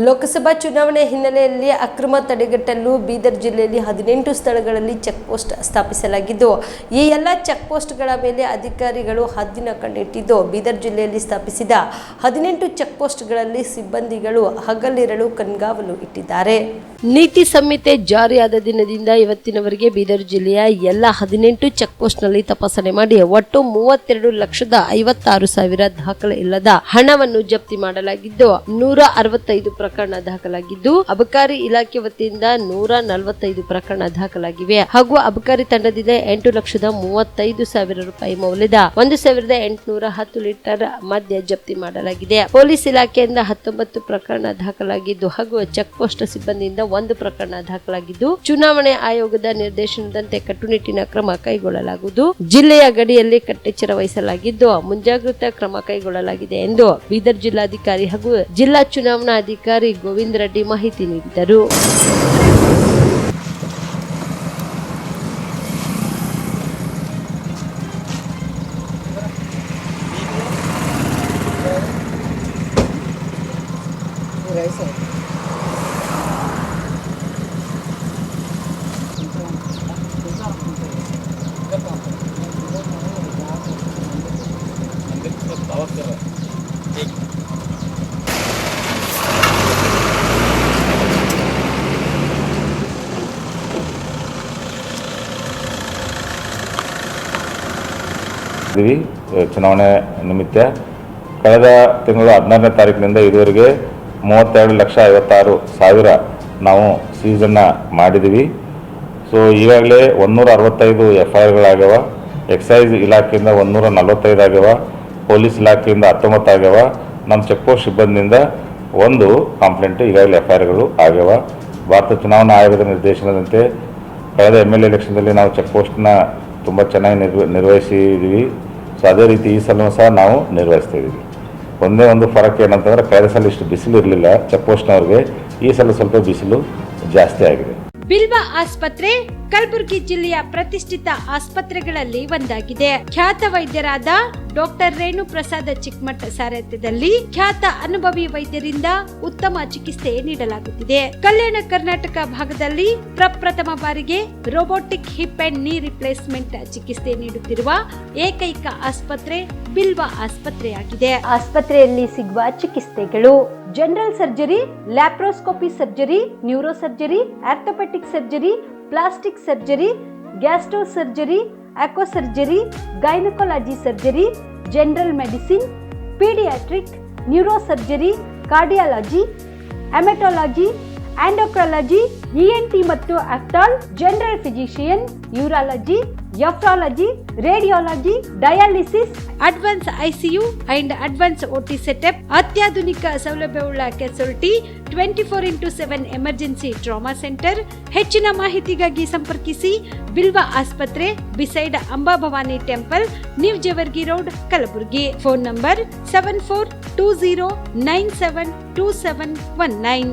ಲೋಕಸಭಾ ಚುನಾವಣೆ ಹಿನ್ನೆಲೆಯಲ್ಲಿ ಅಕ್ರಮ ತಡೆಗಟ್ಟಲು ಬೀದರ್ ಜಿಲ್ಲೆಯಲ್ಲಿ 18 ಸ್ಥಳಗಳಲ್ಲಿ ಚೆಕ್ ಪೋಸ್ಟ್ ಸ್ಥಾಪಿಸಲಾಗಿದ್ದು, ಈ ಎಲ್ಲ ಚೆಕ್ ಪೋಸ್ಟ್ಗಳ ಮೇಲೆ ಅಧಿಕಾರಿಗಳು ಹದ್ದಿನ ಕಣ್ಣಿಟ್ಟಿದ್ದು, ಬೀದರ್ ಜಿಲ್ಲೆಯಲ್ಲಿ ಸ್ಥಾಪಿಸಿದ 18 ಚೆಕ್ ಪೋಸ್ಟ್ಗಳಲ್ಲಿ ಸಿಬ್ಬಂದಿಗಳು ಹಗಲಿರಳು ಕಣ್ಗಾವಲು ಇಟ್ಟಿದ್ದಾರೆ. ನೀತಿ ಸಂಹಿತೆ ಜಾರಿಯಾದ ದಿನದಿಂದ ಇವತ್ತಿನವರೆಗೆ ಬೀದರ್ ಜಿಲ್ಲೆಯ ಎಲ್ಲ 18 ಚೆಕ್ ಪೋಸ್ಟ್ನಲ್ಲಿ ತಪಾಸಣೆ ಮಾಡಿ ಒಟ್ಟು 32,56,000 ದಾಖಲೆ ಇಲ್ಲದ ಹಣವನ್ನು ಜಪ್ತಿ ಮಾಡಲಾಗಿದ್ದು, 165 ಪ್ರಕರಣ ದಾಖಲಾಗಿದ್ದು, ಅಬಕಾರಿ ಇಲಾಖೆ ವತಿಯಿಂದ 145 ಪ್ರಕರಣ ದಾಖಲಾಗಿವೆ ಹಾಗೂ ಅಬಕಾರಿ ತಂಡದಿಂದ 8,35,000 ರೂಪಾಯಿ ಮೌಲ್ಯದ 1,810 ಲೀಟರ್ ಮದ್ಯ ಜಪ್ತಿ ಮಾಡಲಾಗಿದೆ. ಪೊಲೀಸ್ ಇಲಾಖೆಯಿಂದ 19 ಪ್ರಕರಣ ದಾಖಲಾಗಿದ್ದು ಹಾಗೂ ಚೆಕ್ ಪೋಸ್ಟ್ ಸಿಬ್ಬಂದಿಯಿಂದ 1 ಪ್ರಕರಣ ದಾಖಲಾಗಿದ್ದು, ಚುನಾವಣೆ ಆಯೋಗದ ನಿರ್ದೇಶನದಂತೆ ಕಟ್ಟುನಿಟ್ಟಿನ ಕ್ರಮ ಕೈಗೊಳ್ಳಲಾಗುವುದು. ಜಿಲ್ಲೆಯ ಗಡಿಯಲ್ಲಿ ಕಟ್ಟೆಚ್ಚರ ವಹಿಸಲಾಗಿದ್ದು, ಮುಂಜಾಗ್ರತಾ ಕ್ರಮ ಕೈಗೊಳ್ಳಲಾಗಿದೆ ಎಂದು ಬೀದರ್ ಜಿಲ್ಲಾಧಿಕಾರಿ ಹಾಗೂ ಜಿಲ್ಲಾ ಚುನಾವಣಾ ಅಧಿಕಾರಿ ಗೋವಿಂದ ರೆಡ್ಡಿ ಮಾಹಿತಿ ನೀಡಿದರು. ಚುನಾವಣೆ ನಿಮಿತ್ತ ಕಳೆದ ತಿಂಗಳು 16ನೇ ತಾರೀಕಿನಿಂದ ಇದುವರೆಗೆ 32,56,000 ನಾವು ಸೀಸನ್ನ ಮಾಡಿದ್ದೀವಿ. ಸೊ ಈಗಾಗಲೇ 165 FIRಗಳಾಗ್ಯಾವ. ಎಕ್ಸೈಸ್ ಇಲಾಖೆಯಿಂದ 145 ಆಗ್ಯಾವ. ಪೊಲೀಸ್ ಇಲಾಖೆಯಿಂದ 19 ಆಗ್ಯಾವ. ನಮ್ಮ ಚೆಕ್ ಪೋಸ್ಟ್ ಸಿಬ್ಬಂದಿಯಿಂದ 1 ಕಂಪ್ಲೇಂಟ್ ಈಗಾಗಲೇ FIRಗಳು ಆಗ್ಯಾವ. ಭಾರತ ಚುನಾವಣಾ ಆಯೋಗದ ನಿರ್ದೇಶನದಂತೆ ಕಳೆದ MLA ಎಲೆಕ್ಷನ್ದಲ್ಲಿ ನಾವು ಚೆಕ್ ಪೋಸ್ಟ್ನ ತುಂಬ ಚೆನ್ನಾಗಿ ನಿರ್ವಹಿಸಿದ್ದೀವಿ. ಸೊ ಅದೇ ರೀತಿ ಈ ಸಲ ಸಹ ನಾವು ನಿರ್ವಹಿಸ್ತಾ ಇದ್ದೀವಿ. ಒಂದೇ ಒಂದು ಫರಕ್ ಏನಂತಂದರೆ, ಕಳೆದ ಸಲ ಇಷ್ಟು ಬಿಸಿಲು ಇರಲಿಲ್ಲ ಚೆಕ್ ಪೋಸ್ಟ್ನವ್ರಿಗೆ, ಈ ಸಲ ಸ್ವಲ್ಪ ಬಿಸಿಲು ಜಾಸ್ತಿ ಆಗಿದೆ. ಬಿಲ್ವಾ ಆಸ್ಪತ್ರೆ ಕಲಬುರಗಿ ಜಿಲ್ಲೆಯ ಪ್ರತಿಷ್ಠಿತ ಆಸ್ಪತ್ರೆಗಳಲ್ಲಿ ಒಂದಾಗಿದೆ. ಖ್ಯಾತ ವೈದ್ಯರಾದ ಡಾಕ್ಟರ್ ರೇಣು ಪ್ರಸಾದ್ ಚಿಕ್ಕಮಠ ಸಾರಥ್ಯದಲ್ಲಿ ಖ್ಯಾತ ಅನುಭವಿ ವೈದ್ಯರಿಂದ ಉತ್ತಮ ಚಿಕಿತ್ಸೆ ನೀಡಲಾಗುತ್ತಿದೆ. ಕಲ್ಯಾಣ ಕರ್ನಾಟಕ ಭಾಗದಲ್ಲಿ ಪ್ರಪ್ರಥಮ ಬಾರಿಗೆ robotic hip and knee replacement ಚಿಕಿತ್ಸೆ ನೀಡುತ್ತಿರುವ ಏಕೈಕ ಆಸ್ಪತ್ರೆ ಬಿಲ್ವಾ ಆಸ್ಪತ್ರೆಯಾಗಿದೆ. ಆಸ್ಪತ್ರೆಯಲ್ಲಿ ಸಿಗುವ ಚಿಕಿತ್ಸೆಗಳು: general surgery, laparoscopy surgery, neuro surgery, orthopaedic surgery, plastic surgery, gastro surgery, aqua surgery, gynaecology surgery, general medicine, paediatric, neuro surgery, cardiology, haematology, endocrinology, ENT ಮತ್ತು ophthal, general physician, urology, nephrology, radiology, dialysis, advance ICU and advance OT setup, ಅತ್ಯಾಧುನಿಕ ಸೌಲಭ್ಯವುಳ್ಳ casualty, 24x7 emergency trauma centre. ಹೆಚ್ಚಿನ ಮಾಹಿತಿಗಾಗಿ ಸಂಪರ್ಕಿಸಿ ಬಿಲ್ವಾ ಆಸ್ಪತ್ರೆ, beside Amba Bhavani temple, new Jewargi road, Kalaburagi. Phone number 7420972719.